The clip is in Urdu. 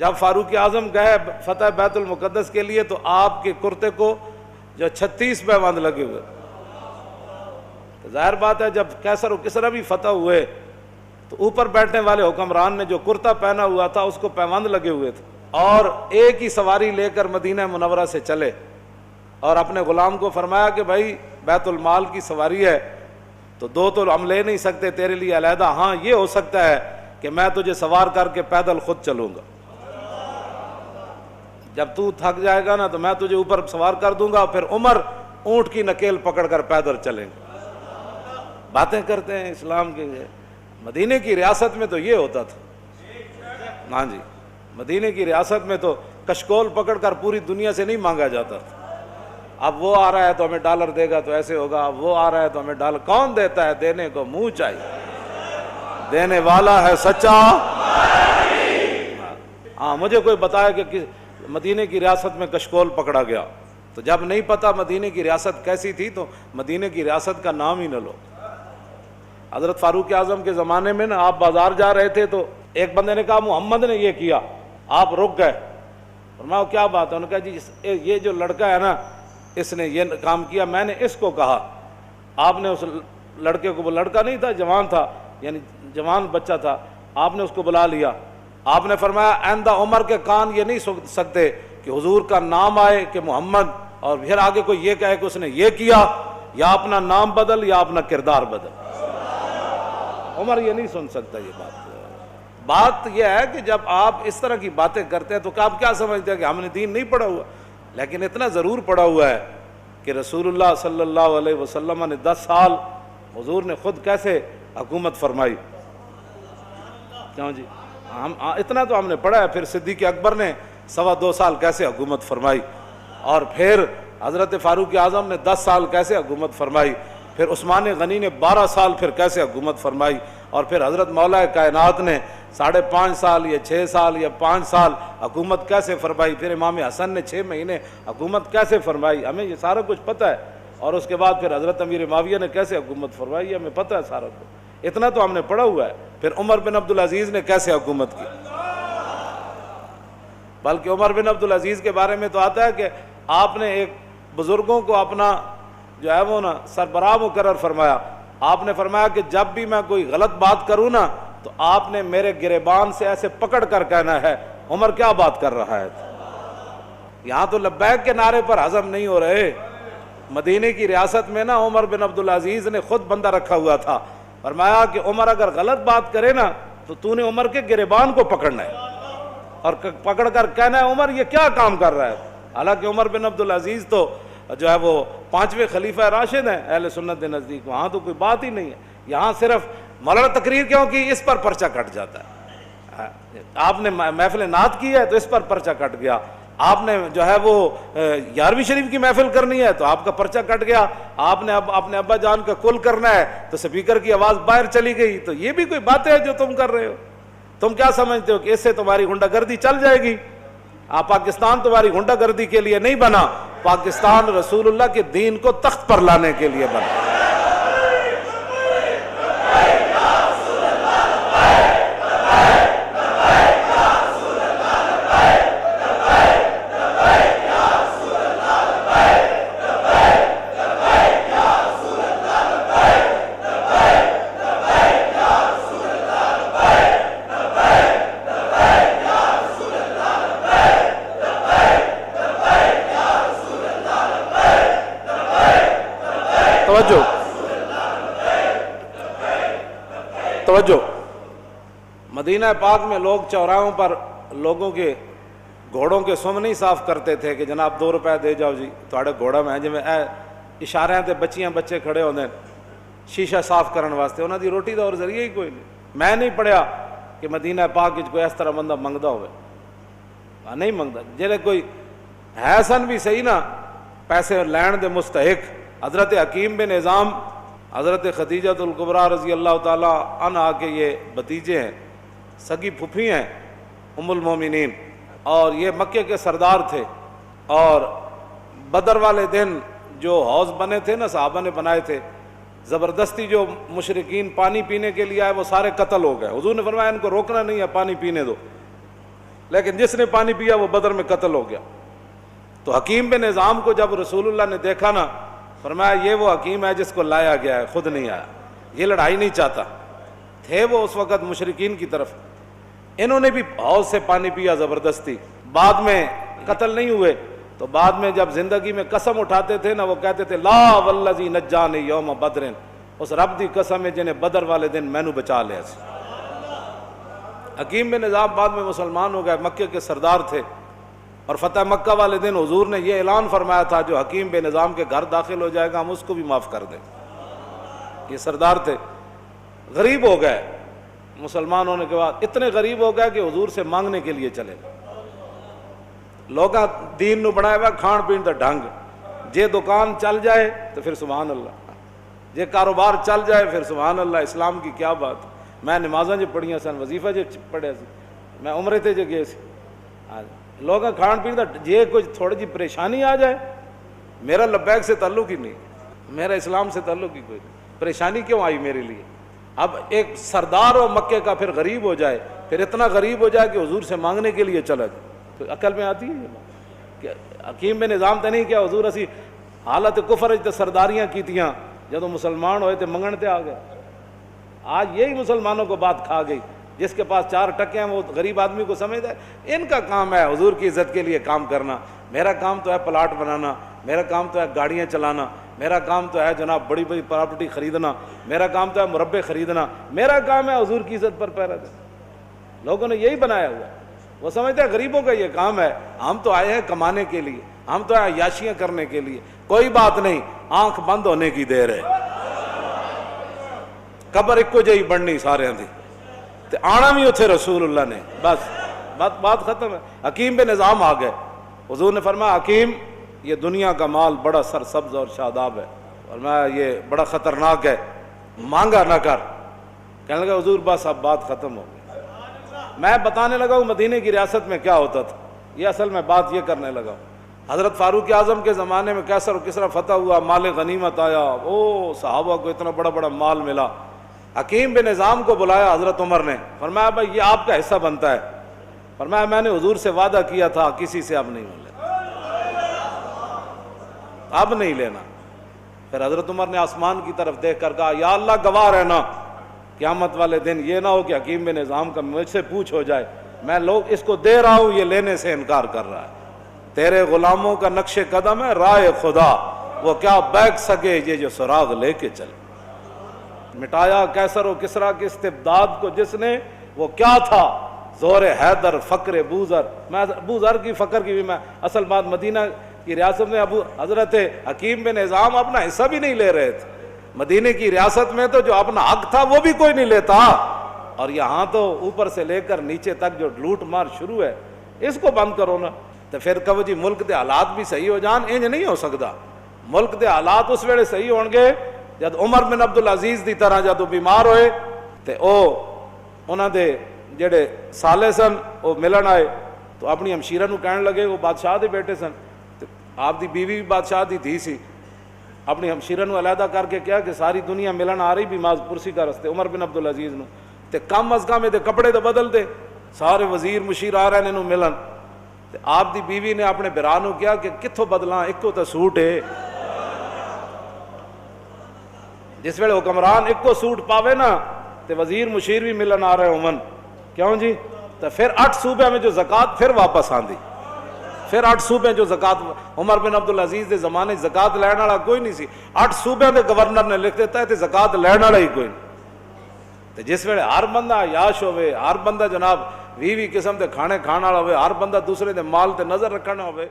جب فاروق اعظم گئے فتح بیت المقدس کے لیے تو آپ کے کرتے کو جو 36 پیوند لگے ہوئے. ظاہر بات ہے جب کیسر و کسرا بھی فتح ہوئے تو اوپر بیٹھنے والے حکمران نے جو کرتا پہنا ہوا تھا اس کو پیوند لگے ہوئے تھے، اور ایک ہی سواری لے کر مدینہ منورہ سے چلے اور اپنے غلام کو فرمایا کہ بھائی بیت المال کی سواری ہے تو دو تو ہم لے نہیں سکتے تیرے لیے علیحدہ، ہاں یہ ہو سکتا ہے کہ میں تجھے سوار کر کے پیدل خود چلوں گا، جب تو تھک جائے گا نا تو میں تجھے اوپر سوار کر دوں گا، پھر عمر اونٹ کی نکیل پکڑ کر پیدل چلیں گے. باتیں کرتے ہیں اسلام کے. مدینے کی ریاست میں تو یہ ہوتا تھا. ہاں جی، مدینے کی ریاست میں تو کشکول پکڑ کر پوری دنیا سے نہیں مانگا جاتا تھا. اب وہ آ رہا ہے تو ہمیں ڈالر دے گا تو ایسے ہوگا، اب وہ آ رہا ہے تو ہمیں ڈالر. کون دیتا ہے؟ دینے کو منہ چاہیے، دینے والا ہے سچا. ہاں مجھے کوئی بتایا کہ مدینے کی ریاست میں کشکول پکڑا گیا، تو جب نہیں پتا مدینے کی ریاست کیسی تھی تو مدینے کی ریاست کا نام ہی نہ لو. حضرت فاروق اعظم کے زمانے میں نا آپ بازار جا رہے تھے تو ایک بندے نے کہا محمد نے یہ کیا، آپ رک گئے. فرمایا کیا بات ہے؟ انہوں نے کہا جی یہ جو لڑکا ہے نا اس نے یہ کام کیا، میں نے اس کو کہا. آپ نے اس لڑکے کو، وہ لڑکا نہیں تھا جوان تھا، یعنی جوان بچہ تھا، آپ نے اس کو بلا لیا. آپ نے فرمایا آئندہ عمر کے کان یہ نہیں سن سکتے کہ حضور کا نام آئے کہ محمد اور پھر آگے کوئی یہ کہے کہ اس نے یہ کیا، یا اپنا نام بدل یا اپنا کردار بدل. عمر یہ نہیں سن سکتا یہ بات یہ ہے کہ جب آپ اس طرح کی باتیں کرتے ہیں تو آپ کیا سمجھتے ہیں کہ ہم نے دین نہیں پڑھا ہوا؟ لیکن اتنا ضرور پڑھا ہوا ہے کہ رسول اللہ صلی اللہ علیہ وسلم نے 10 سال حضور نے خود کیسے حکومت فرمائی. کیوں جی؟ اتنا تو ہم نے پڑھا ہے. پھر صدیق اکبر نے 2.25 سال کیسے حکومت فرمائی، اور پھر حضرت فاروق اعظم نے 10 سال کیسے حکومت فرمائی، پھر عثمان غنی نے 12 سال پھر کیسے حکومت فرمائی، اور پھر حضرت مولا کائنات نے 5.5 سال یا 6 سال یا 5 سال حکومت کیسے فرمائی، پھر امام حسن نے 6 مہینے حکومت کیسے فرمائی. ہمیں یہ سارا کچھ پتہ ہے. اور اس کے بعد پھر حضرت امیر معاویہ نے کیسے حکومت فرمائی، ہمیں پتہ ہے سارا کچھ. اتنا تو ہم نے پڑھا ہوا ہے. پھر عمر بن عبدالعزیز نے کیسے حکومت کی، بلکہ عمر بن عبدالعزیز کے بارے میں تو آتا ہے کہ آپ نے ایک بزرگوں کو اپنا جو ہے وہ نا سربراہ مقرر فرمایا. آپ نے فرمایا کہ جب بھی میں کوئی غلط بات کروں نا تو آپ نے میرے گریبان سے ایسے پکڑ کر کہنا ہے عمر کیا بات کر رہا ہے. یہاں تو لبیک کے نعرے پر ہضم نہیں ہو رہے. مدینے کی ریاست میں نا عمر بن عبدالعزیز نے خود بندہ رکھا ہوا تھا. فرمایا کہ عمر اگر غلط بات کرے نا تو نے عمر کے گریبان کو پکڑنا ہے اور پکڑ کر کہنا ہے عمر یہ کیا کام کر رہا ہے. حالانکہ عمر بن عبدالعزیز تو جو ہے وہ 5ویں خلیفہ راشد ہیں اہل سنت کے نزدیک. وہاں تو کوئی بات ہی نہیں ہے. یہاں صرف مولانا تقریر کیوں کی، اس پر پرچہ کٹ جاتا ہے. آپ نے محفل نعت کی ہے تو اس پر پرچہ کٹ گیا. آپ نے جو ہے وہ 11ویں شریف کی محفل کرنی ہے تو آپ کا پرچہ کٹ گیا. آپ نے اب اپنے ابا جان کا کل کرنا ہے تو سپیکر کی آواز باہر چلی گئی. تو یہ بھی کوئی باتیں ہیں جو تم کر رہے ہو. تم کیا سمجھتے ہو کہ اس سے تمہاری غنڈہ گردی چل جائے گی؟ پاکستان تمہاری غنڈہ گردی کے لیے نہیں بنا، پاکستان رسول اللہ کے دین کو تخت پر لانے کے لیے بنا. توجہ. مدینہ پاک میں لوگ چوراہوں پر لوگوں کے گھوڑوں کے سم نہیں صاف کرتے تھے کہ جناب 2 روپے دے جاؤ جی تھوڑے گھوڑا میں جی اشارے تے بچیاں بچے کھڑے ہوندے شیشہ صاف کرن واسطے. انہاں دی روٹی دا اور ذریعہ ہی کوئی نہیں. میں نہیں پڑھیا کہ مدینہ پاک وچ کوئی اس طرح بندہ منگدا ہوئے. نہیں منگدا. جڑے کوئی ہے سن بھی صحیح نا پیسے لین دے مستحق. حضرت حکیم بن نظام حضرت خدیجہ الکبریٰ رضی اللہ تعالیٰ عنہا کے یہ بھتیجے ہیں، سگی پھپھی ہیں ام المومنین، اور یہ مکے کے سردار تھے. اور بدر والے دن جو حوض بنے تھے نا صحابہ نے بنائے تھے، زبردستی جو مشرکین پانی پینے کے لیے آئے وہ سارے قتل ہو گئے. حضور نے فرمایا ان کو روکنا نہیں ہے، پانی پینے دو. لیکن جس نے پانی پیا وہ بدر میں قتل ہو گیا۔ تو حکیم بن نظام کو جب رسول اللہ نے دیکھا نا، فرمایا یہ وہ حکیم ہے جس کو لایا گیا ہے، خود نہیں آیا، یہ لڑائی نہیں چاہتا۔ تھے وہ اس وقت مشرکین کی طرف، انہوں نے بھی حوض سے پانی پیا زبردستی، بعد میں قتل نہیں ہوئے۔ تو بعد میں جب زندگی میں قسم اٹھاتے تھے نا، وہ کہتے تھے لا والذی نجانی یوم بدر، اس رب دی قسم ہے جنہیں بدر والے دن مینو بچا لیا سی۔ حکیم بن نظام بعد میں مسلمان ہو گئے، مکے کے سردار تھے، اور فتح مکہ والے دن حضور نے یہ اعلان فرمایا تھا جو حکیم بن نظام کے گھر داخل ہو جائے گا ہم اس کو بھی معاف کر دیں۔ یہ سردار تھے، غریب ہو گئے مسلمان ہونے کے بعد، اتنے غریب ہو گئے کہ حضور سے مانگنے کے لیے چلے۔ لوگاں دین نو بنایا ہوا کھان پین دا ڈھنگ، جے دکان چل جائے تو پھر سبحان اللہ، جے کاروبار چل جائے پھر سبحان اللہ۔ اسلام کی کیا بات، میں نمازاں جو پڑھیاں سن، وظیفہ جو پڑھیا سی، میں عمرے تے جو گئے سی، لوگاں کھان پین دا جے کچھ تھوڑی جی پریشانی آ جائے، میرا لبیک سے تعلق ہی نہیں، میرا اسلام سے تعلق ہی کوئی نہیں، پریشانی کیوں آئی میرے لیے؟ اب ایک سردار و مکے کا پھر غریب ہو جائے، پھر اتنا غریب ہو جائے کہ حضور سے مانگنے کے لیے چلا جائے، تو عقل میں آتی ہے یہ بات؟ کہ حکیم بن نظام تے نہیں کیا حضور اسی حالت کفر تے سرداریاں کیتیاں، جدو مسلمان ہوئے تے منگن تے آ گئے۔ آج یہی مسلمانوں کو بات کھا گئی، جس کے پاس 4 ٹکے ہیں وہ غریب آدمی کو سمجھتا ہے ان کا کام ہے حضور کی عزت کے لیے کام کرنا، میرا کام تو ہے پلاٹ بنانا، میرا کام تو ہے گاڑیاں چلانا، میرا کام تو ہے جناب بڑی بڑی پراپرٹی خریدنا، میرا کام تو ہے مربے خریدنا، میرا کام ہے حضور کی عزت پر پہرا دینا۔ لوگوں نے یہی بنایا ہوا، وہ سمجھتے ہیں غریبوں کا یہ کام ہے، ہم تو آئے ہیں کمانے کے لیے، ہم تو آئے عیاشیاں کرنے کے لیے۔ کوئی بات نہیں، آنکھ بند ہونے کی دیر ہے، قبر ایک کو جہی بننی سارے دی، تے آنا بھی اتھے رسول اللہ نے، بس بات ختم ہے۔ حکیم بن نظام آ گئے، حضور نے فرمایا حکیم یہ دنیا کا مال بڑا سرسبز اور شاداب ہے، فرمایا یہ بڑا خطرناک ہے، مانگا نہ کر۔ کہنے لگا حضور بس اب بات ختم ہو گئی، میں بتانے لگا ہوں مدینے کی ریاست میں کیا ہوتا تھا، یہ اصل میں بات یہ کرنے لگا ہوں۔ حضرت فاروق اعظم کے زمانے میں کیسر و کسرا فتح ہوا، مال غنیمت آیا، او صحابہ کو اتنا بڑا بڑا مال ملا۔ حکیم بن نظام کو بلایا حضرت عمر نے، فرمایا بھائی یہ آپ کا حصہ بنتا ہے۔ فرمایا میں نے حضور سے وعدہ کیا تھا کسی سے اب نہیں لینا، اب نہیں لینا۔ پھر حضرت عمر نے آسمان کی طرف دیکھ کر کہا یا اللہ گواہ رہنا، قیامت والے دن یہ نہ ہو کہ حکیم بن نظام کا مجھ سے پوچھ ہو جائے میں لوگ اس کو دے رہا ہوں یہ لینے سے انکار کر رہا ہے، تیرے غلاموں کا نقش قدم ہے راہ خدا، وہ کیا بیک سکے یہ جو سراغ لے کے چلے۔ مٹایا کیسر و کسرا کے استبداد کو جس نے، وہ کیا تھا؟ زور حیدر فقر بوذر۔ میں بوذر کی فقر کی بھی میں اصل بات، مدینہ کی ریاست میں ابو حضرت حکیم بن نظام اپنا حصہ بھی نہیں لے رہے تھے، مدینے کی ریاست میں تو جو اپنا حق تھا وہ بھی کوئی نہیں لیتا، اور یہاں تو اوپر سے لے کر نیچے تک جو لوٹ مار شروع ہے، اس کو بند کرو نا۔ تو پھر کہو جی ملک دے حالات بھی صحیح ہو جان، انج نہیں ہو سکتا۔ ملک دے حالات اس ویلے صحیح ہون گے جد عمر بن عبدالعزیز دی طرح جدو بیمار ہوئے تے انہاں دے جڑے سالے سن وہ ملن آئے تو اپنی ہمشیرہ نو کہنے لگے، وہ بادشاہ دے بیٹے سن، آپ دی بیوی بھی بادشاہ دی تھی سی، اپنی ہمشیرہ نو علیحدہ کر کے کیا کہ ساری دنیا ملن آ رہی بیمار پرسی کا رستے عمر بن عبدالعزیز نو، تے کم از کم دے کپڑے تو بدل دے، سارے وزیر مشیر آ رہے نے ملن۔ تے آپ دی بیوی نے اپنے برا نو کیا کہ کتھوں بدلاں، ایک کو تو سوٹ ہے، جس ویلے حکمران ایک کو سوٹ پاوے نا تے وزیر مشیر بھی ملن آ رہے ہومن، کیوں جی؟ تو پھر 8 صوبے میں جو زکوٰۃ پھر واپس آندی، پھر 8 صوبے جو زکوٰۃ عمر بن عبدالعزیز دے زمانے زکوٰۃ لین والا کوئی نہیں سی، 8 صوبے دے گورنر نے لکھ دیتا ہے تے زکوٰۃ لین والا ہی کوئی نہیں۔ تے جس ویلے ہر بندہ عیاش ہوئے، ہر بندہ جناب 20 قسم دے کھانے کھان والا ہوئے، ہر بندہ دوسرے دے مال تے نظر رکھنا ہوئے،